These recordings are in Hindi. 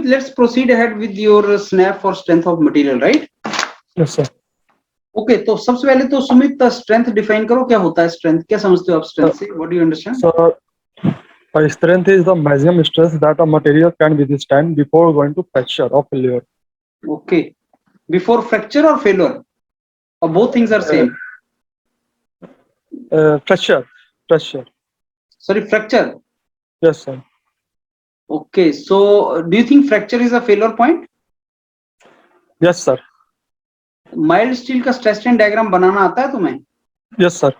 Sumit, let's proceed ahead with your snap for strength of material, right? Yes, sir. Okay तो सबसे पहले तो सुमित स्ट्रेंथ डिफाइन करो, क्या होता है स्ट्रेंथ, क्या समझते हो आप स्ट्रेंथ से, what do you understand? So, strength is the maximum stress that a material can withstand before going to fracture or failure. Okay, before fracture और फेलियर, और both things are same? Fracture. Sorry, fracture. Yes, sir. Okay, so do you think fracture is a failure point? Yes, sir. Mild steel का स्ट्रेस स्ट्रेन डायग्राम बनाना आता है तुम्हें? Yes, sir.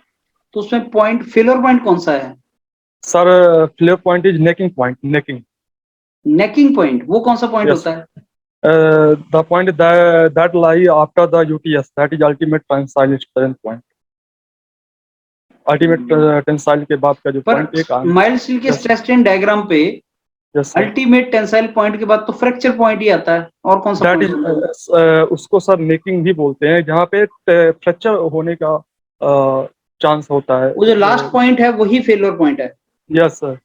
तो उसमें पॉइंट, फेलियर पॉइंट कौन सा है? Sir, failure point is necking point. Necking. Necking point, वो कौन सा पॉइंट Yes. होता है? The point that lie after the UTS, that is ultimate tensile strength point. Ultimate tensile के बाद का जो पर point एक माइल्ड स्टील के स्ट्रेस स्ट्रेन डायग्राम पे Yes, sir. Ultimate tensile point के बाद तो फ्रैक्चर पॉइंट ही आता है, और कौन सा That पॉइंट? is उसको सर नेकिंग भी बोलते हैं, जहाँ पे फ्रैक्चर होने का चांस होता है. वो जो लास्ट पॉइंट है वही फेलियर पॉइंट है. Yes, sir.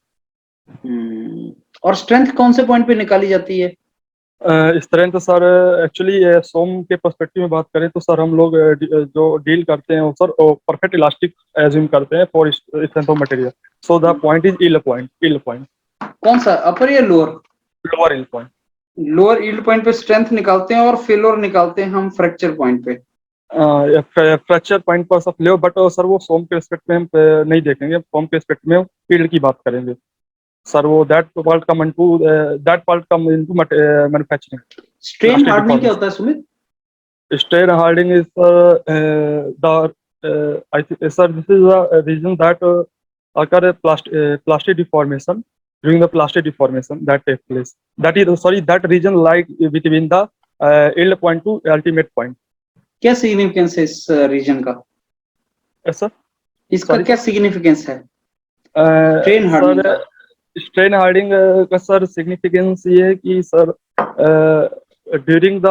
और स्ट्रेंथ कौन से पॉइंट पे निकाली जाती है? स्ट्रेंथ सर एक्चुअली सोम के पर्सपेक्टिव में बात करें तो सर हम लोग जो डील करते हैं सर परफेक्ट इलास्टिक एज्यूम करते हैं for strength of material. So the point is yield point. कौन सा, अपर या lower? Lower yield point. Lower yield point पे स्ट्रेंथ निकालते हैं और फेलियर निकालते हैं हम फ्रैक्चर पॉइंट पे. फ्रैक्चर पॉइंट पर सब ले, बट सर वो सोम के रिस्पेक्ट में हम नहीं देखेंगे. सोम के रिस्पेक्ट में फील्ड की बात करेंगे सर. वो that part come into manufacturing. Strain hardening क्या होता है Sumit? Strain hardening is I think, sir, this is a region that occur plastic deformation. During the plastic deformation that takes place, that region lies between the yield point to ultimate point. क्या सिग्निफिकेंस है इस रीजन का? Yes, sir. इसका क्या सिग्निफिकेंस है स्ट्रेन हार्डनिंग का? स्ट्रेन हार्डनिंग का सर सिग्निफिकेंस ये है कि sir during the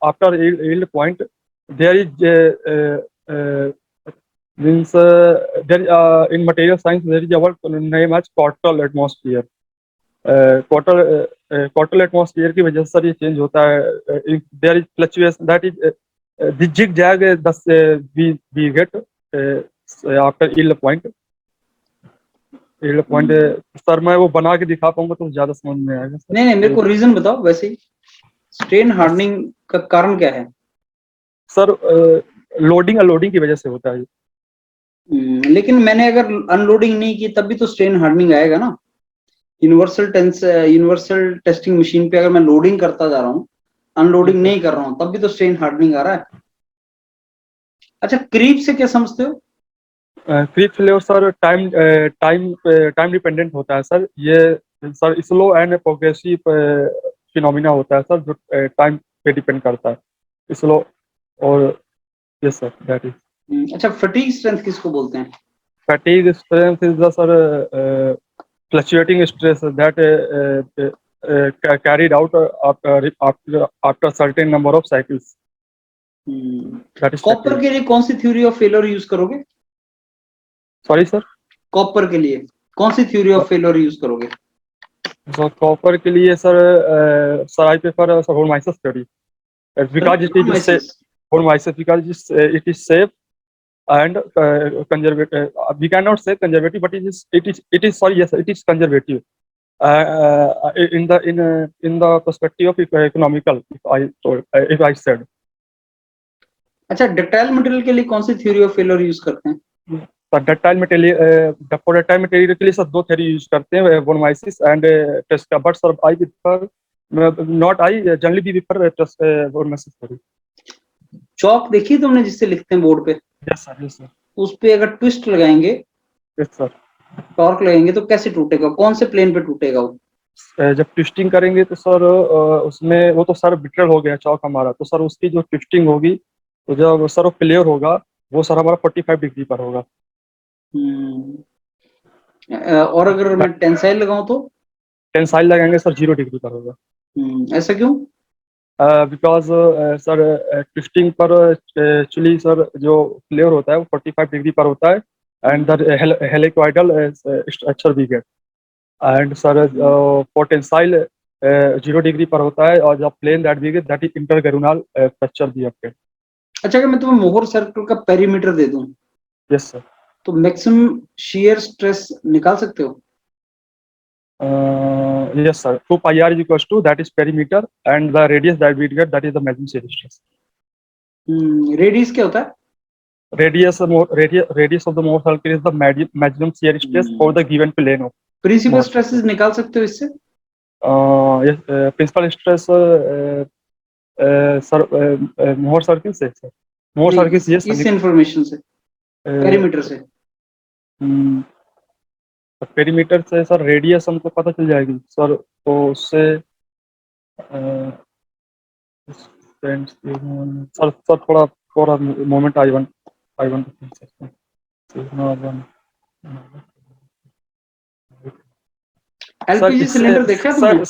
after yield point there is means there in material science there is a word name as quartal atmosphere. Quartal atmosphere की वजह से सर ये चेंज होता है. there is fluctuation, that is the zigzag we get after yield point. Sir मैं वो बना के दिखा पाऊंगा तो ज्यादा समझ में आएगा. नहीं, मेरे को रीजन बताओ. वैसे ही स्ट्रेन हार्डनिंग का कारण क्या है? सर लोडिंग अनलोडिंग की वजह से होता है. लेकिन मैंने अगर अनलोडिंग नहीं की तब भी तो स्ट्रेन हार्डनिंग आएगा ना. यूनिवर्सल टेस्टिंग मशीन पे अगर मैं लोडिंग करता जा रहा हूँ, अनलोडिंग नहीं कर रहा हूँ, तब भी तो स्ट्रेन हार्डनिंग आ रहा है. अच्छा, क्रीप से क्या समझते हो? Creep failure sir time dependent होता है सर. ये sir slow and progressive phenomena होता है सर, जो टाइम पे डिपेंड करता है. स्लो और यस सर दैट इज. अच्छा, फटीग स्ट्रेंथ किसको बोलते हैं? Fatigue strength is the sir fluctuating stress that carried out after certain number of cycles. Copper के लिए कौन सी थ्योरी ऑफ फेलियर यूज करोगे? सॉरी सर, कॉपर के लिए कौन सी थ्योरी ऑफ फेलियर यूज करोगे? So copper के लिए sir I prefer sir Hormiz's theory because it is safe. Hormiz's because it is safe and conservative. We cannot say conservative, but it is sorry, yes, it is conservative in the perspective of economical. If I said. अच्छा, डक्टाइल मटेरियल के लिए कौन सी थ्योरी ऑफ फेलियर यूज करते हैं? डक्टाइल मटेरियल के लिए सब दो थ्योरी यूज करते हैं, von Mises and Tresca. But sir I prefer not I generally भी प्रेफर वोनमाइसिस थ्योरी. चॉक देखिए तुमने जिससे लिखते हैं बोर्ड पे? Yes sir. उस पे अगर ट्विस्ट लगाएंगे, यस सर, टॉर्क लगाएंगे तो कैसे टूटेगा? कौन से प्लेन पे टूटेगा वो? जब ट्विस्टिंग करेंगे तो सर उसमें वो तो सर बिटल हो गया चॉक हमारा, तो सर उसकी जो ट्विस्टिंग होगी तो जब सर वो क्लियर होगा वो सर हमारा 45 डिग्री पर होगा. और अगर मैं टेंसाइल लगाऊं तो? टेंसाइल लगाएंगे सर 0 डिग्री पर होगा. ऐसा क्यों? बिकॉज सर ट्विस्टिंग पर एक्चुअली सर जो क्लियर होता है वो 45 डिग्री पर होता है and the helicoidal structure we get. And sir for tensile 0 degree पर होता है, और जब plane that is intergranular fracture दी आपके। अच्छा, अगर मैं तुम्हें मोहर सर्कल का पेरीमीटर दे दूं यस सर। तो मैक्सिमम शियर स्ट्रेस निकाल सकते हो? Yes sir, 2 pi r is equals to that is perimeter and the radius that we get that is the maximum shear stress. Radius क्या होता है? Radius of the Mohr circle is the maximum shear stress for the given plane of principal Mohr stresses circle. निकाल सकते हो इससे? Yes, principal stress sir, Mohr circle से sir. Mohr नहीं, circle yes इस इंफॉर्मेशन से, पेरीमीटर से। पेरीमीटर से सर रेडियस हमको पता चल जाएगी सर, तो उससे सर थोड़ा थोड़ा moment I one LPG cylinder देखा है तुमने?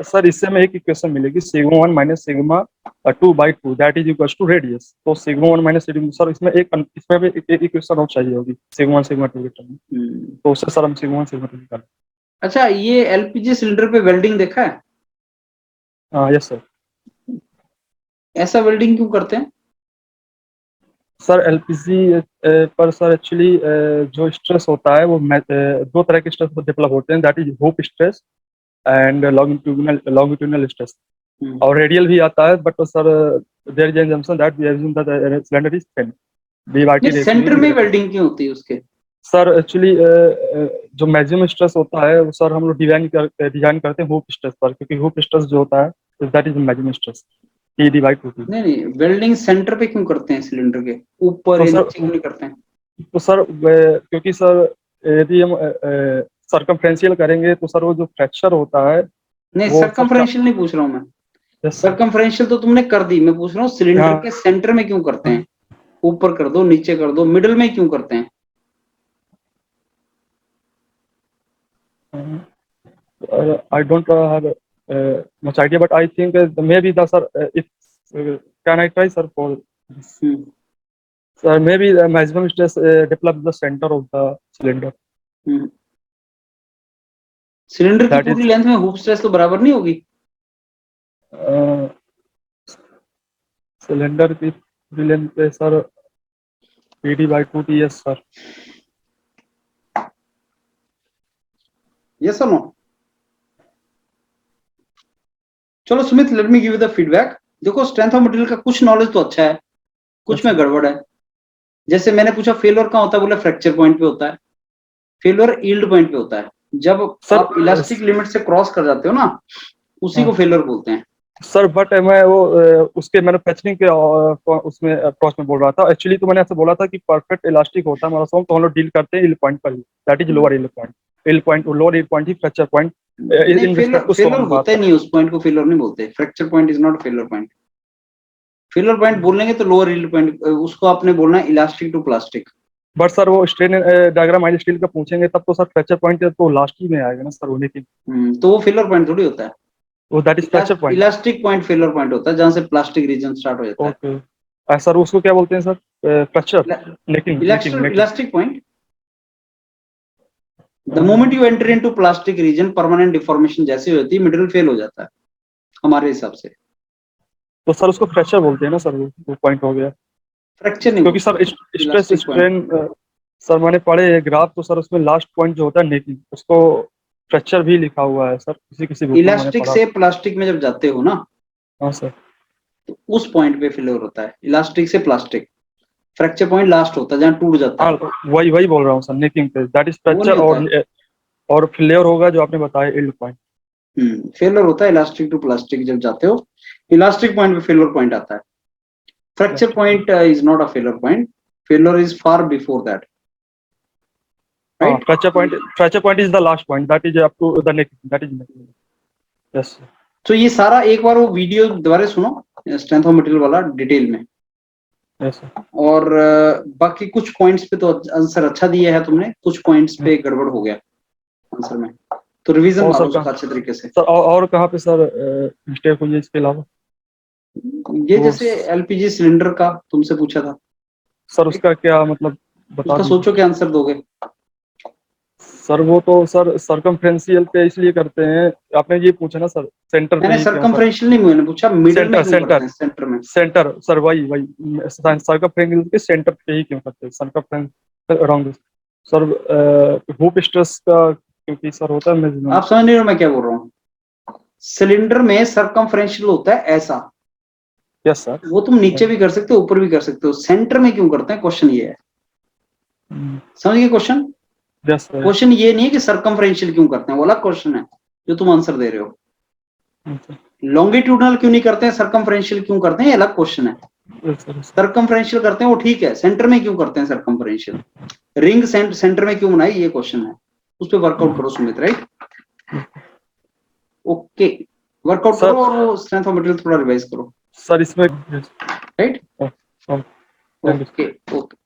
सर इससे हमें एक इक्वेशन मिलेगी sigma 1 minus sigma 2/2 that is equal to radius. तो सिग्मा 1 माइनस सिग्मा सर इसमें भी एक इक्वेशन और चाहिए होगी सिग्मा 1 सिग्मा 2 के टर्म में, तो उससे सर हम सिग्मा 1 सिग्मा 2 निकालें। अच्छा, ये एलपीजी सिलेंडर पे वेल्डिंग देखा है? हाँ यस सर। ऐसा वेल्डिंग क्यों करते हैं? सर एलपीजी पर सर एक्चुअली जो स्ट्रेस होता है वो दो तरह के स्ट्रेस डेवलप होते हैं, that is hoop stress and longitudinal stress, और रेडियल भी आता है, but sir there is an assumption that we assume that the cylinder is thin DYT नहीं, ratio सेंटर is में greater। वेल्डिंग क्यों होती है उसके? सर एक्चुअली जो मैक्सिमम स्ट्रेस होता है वो सर हम लोग डिजाइन करते हैं हूप स्ट्रेस पर, क्योंकि हूप स्ट्रेस जो होता है that is maximum stress E divide होती है। नहीं, वेल्डिंग सेंटर पे क्यों करते हैं सिलेंडर के ऊपर तो या सर नीचे क्यों नहीं करते हैं? तो सर क्योंकि सर यदि हम सर्कमफ्रेंशियल करेंगे तो सर वो जो फ्रैक्चर होता है नहीं, वो सर्कमफ्रेंशियल नहीं पूछ रहा हूँ मैं। yes, सर्कमफ्रेंशियल तो तुमने कर दी, मैं पूछ रहा हूँ सिलेंडर हाँ। के सेंटर में क्यों करते हैं? ऊपर कर दो, नीचे कर दो, मिडिल में क्यों करते हैं? I don't have much idea, but I think maybe the sir, if can I try sir for this? Sir, maybe the maximum stress develops the center of the cylinder. Cylinder की That पूरी is लेंथ में हूप स्ट्रेस तो बराबर नहीं होगी? सिलेंडर की पूरी लेंथ पे sir PD/2T yes sir. Yes और नो? चलो Sumit, let me give you the feedback. देखो, स्ट्रेंथ ऑफ मटेरियल का कुछ नॉलेज तो अच्छा है, कुछ में गड़बड़ है। जैसे मैंने पूछा फेलियर कहाँ होता है, बोला फ्रैक्चर पॉइंट पे होता है। फेलियर यील्ड पॉइंट पे होता है, जब आप इलास्टिक लिमिट से क्रॉस कर जाते हो ना, उसी को फेलियर बोलते हैं सर। बट मैं वो उसके मैन्युफैक्चरिंग के उसमें अप्रोच में बोल रहा था एक्चुअली, तो मैंने ऐसे बोला था कि परफेक्ट इलास्टिक होता है हमारा सोम, तो हम लोग डील करते हैं यील्ड पॉइंट पर ही, that is lower yield point lower yield point ही fracture point in respect to failure होता ही नहीं, उस पॉइंट को फेलियर नहीं बोलते। Fracture point is not failure point. Failure point बोलेंगे तो लोअर यील्ड पॉइंट, उसको आपने बोलना है elastic to plastic. But sir वो स्ट्रेन डायग्राम आई स्टील का पूछेंगे तब तो सर फ्रैक्चर पॉइंट तो लास्ट ही में आएगा ना सर होने की, तो वो फेलियर पॉइंट थोड़ी होता है, वो that is fracture point. Elastic point failure point होता है, जहां से प्लास्टिक रीजन स्टार्ट हो जाता है। ओके सर, उसको क्या बोलते हैं sir? Fracture necking elastic point. The moment you enter into plastic region, permanent deformation जैसी होती है, मटेरियल फेल हो जाता है हमारे हिसाब से। तो सर उसको फ्रैक्चर बोलते हैं ना सर, वो पॉइंट हो गया। फ्रैक्चर नहीं, क्योंकि सर स्ट्रेस स्ट्रेन सर मैंने पढ़े ग्राफ, तो सर उसमें लास्ट पॉइंट जो होता है नेकिंग, उसको फ्रैक्चर भी लिखा हुआ है सर, किसी बुक में मैंने इलास्टिक पढ़ा। से प्लास्टिक में जब जाते हो ना, हाँ सर, तो उस पॉइंट पे फेलियर होता है, इलास्टिक से प्लास्टिक। फ्रैक्चर पॉइंट लास्ट होता है जहां टूट जाता है। वही बोल रहा हूँ सर, नेकिंग पे दैट इज फ्रैक्चर, और फेलियर होगा जो आपने बताया यील्ड पॉइंट। फेलियर होता है इलास्टिक टू प्लास्टिक जब जाते हो, इलास्टिक पॉइंट पे फेलियर पॉइंट आता है। Fracture point is not a failure point, failure is far before that, right? Fracture point is the last point, that is up to the necking, that is necking. Yes. तो ये सारा एक बार वो वीडियो दोबारा सुनो, स्ट्रेंथ ऑफ मटेरियल वाला डिटेल में। यस। और बाकी कुछ पॉइंट्स पे तो आंसर अच्छा दिया है तुमने, कुछ पॉइंट्स पे गड़बड़ हो गया आंसर में, तो रिवीजन मारो उसका अच्छे तरीके से सर। और कहाँ पे सर मिस्टेक हुई है इसके अलावा? ये जैसे एलपीजी सिलेंडर का तुमसे पूछा था सर, उसका क्या मतलब बता उसका दीजिए। सोचो क्या आंसर दोगे? सर वो तो सर सर्कमफ्रेंशियल पे इसलिए करते हैं, आपने ये पूछा ना सर सेंटर पे मैंने ही क्यों सर्कमफ्रेंशियल नहीं, मैंने पूछा मिडिल में क्यों करते हैं, सेंटर में। सेंटर सर वही सर्कमफ्रेंशियल के सेंटर पे ही क्यों करते हैं, circumferential around sir hoop stress का क्योंकि सर होता है मेजरमेंट। आप समझ नहीं रहे मैं क्या बोल रहा हूँ। सिलेंडर में सर्कमफ्रेंशियल होता है ऐसा, यस सर। वो तुम नीचे भी कर सकते हो ऊपर भी कर सकते हो, सेंटर में क्यों करते हैं, क्वेश्चन ये है। समझ गए क्वेश्चन? Yes sir. क्वेश्चन ये नहीं है कि सर्कमफ्रेंशियल क्यों करते हैं, वो अलग क्वेश्चन है जो तुम आंसर दे रहे हो। लॉन्गिट्यूडनल क्यों नहीं करते हैं, सर्कमफ्रेंशियल क्यों करते हैं, ये अलग क्वेश्चन है। सर्कमफ्रेंशियल करते हैं वो ठीक है, सेंटर में क्यों करते हैं सर्कमफ्रेंशियल, रिंग सेंटर में क्यों बनाई, ये क्वेश्चन है, उस पर वर्कआउट करो Sumit, right? Okay, workout sir- करो और वो स्ट्रेंथ ऑफ मटेरियल थोड़ा रिवाइज करो, सर इसमें right? Thank you. Okay okay.